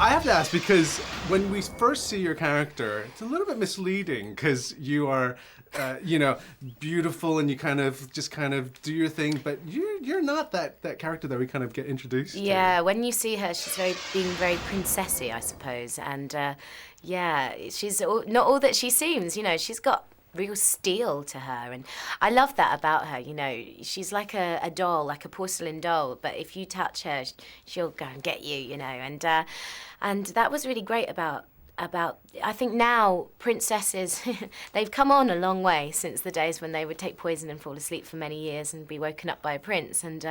I have to ask, because when we first see your character, it's a little bit misleading because you are, beautiful and you kind of do your thing, but you're not that character that we kind of get introduced to. Yeah, when you see her, she's being very princessy, I suppose, and she's not all that she seems. She's got real steel to her, and I love that about her. She's like a doll, like a porcelain doll, but if you touch her, she'll go and get you. And that was really great about I think now princesses they've come on a long way since the days when they would take poison and fall asleep for many years and be woken up by a prince. And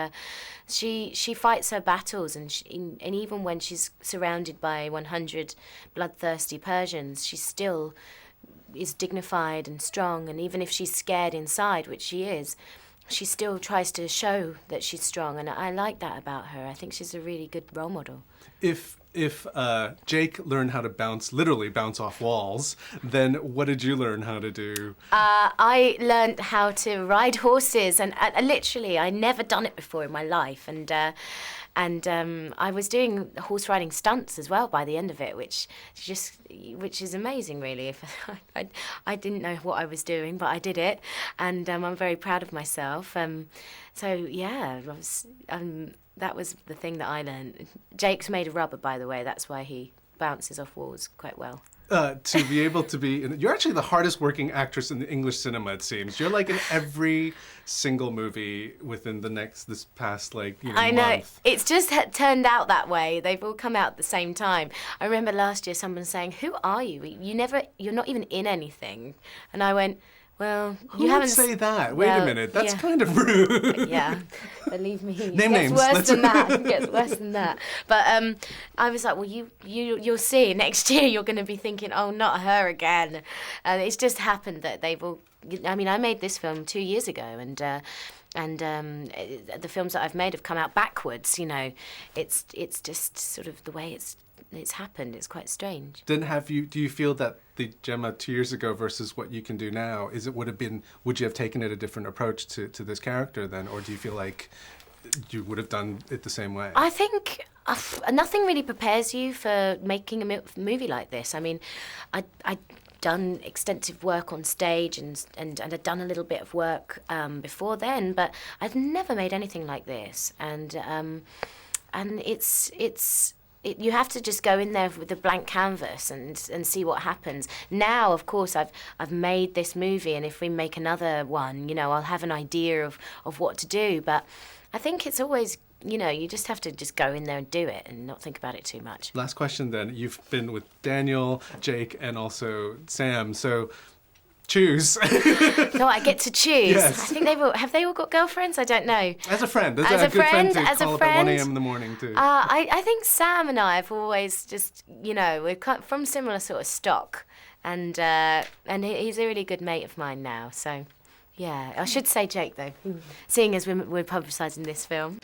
she fights her battles, and even when she's surrounded by 100 bloodthirsty Persians, she still is dignified and strong. And even if she's scared inside, which she is, she still tries to show that she's strong. And I like that about her. I think she's a really good role model. If Jake learned how to literally bounce off walls, then what did you learn how to do? I learned how to ride horses, and literally, I'd never done it before in my life, and I was doing horse riding stunts as well by the end of it, which is amazing, really. I didn't know what I was doing, but I did it, and I'm very proud of myself. That was the thing that I learned. Jake's made of rubber, by the way. That's why he bounces off walls quite well. To be able to be... You're actually the hardest working actress in the English cinema, it seems. You're like in every single movie within this past, I know. month. It's just turned out that way. They've all come out at the same time. I remember last year someone saying, "Who are you? You're not even in anything." And I went, "Well, Who would say that? Wait a minute, that's kind of rude." Yeah, believe me. Name names. It gets worse than that. But I was like, well, you'll see. Next year you're going to be thinking, oh, not her again. And it's just happened that they've all... I mean, I made this film 2 years ago, and the films that I've made have come out backwards. It's just sort of the way it's happened. It's quite strange. Do you feel that the Gemma 2 years ago versus what you can do now, would you have taken it a different approach to this character then, or do you feel like you would have done it the same way? I think nothing really prepares you for making a movie like this. I mean, I'd done extensive work on stage and I'd done a little bit of work before then, but I'd never made anything like this. And you have to just go in there with a blank canvas and see what happens. Now, of course, I've made this movie, and if we make another one, I'll have an idea of what to do. But I think it's always, you just have to just go in there and do it and not think about it too much. Last question then. You've been with Daniel, Jake, and also Sam, so... choose. No, I get to choose. Yes. I think have they all got girlfriends? I don't know. As a friend. As a good friend to call up at 1 a.m. in the morning too. I think Sam and I have always just, we're from similar sort of stock, and he's a really good mate of mine now. So, yeah, I should say Jake though, seeing as we're publicising this film.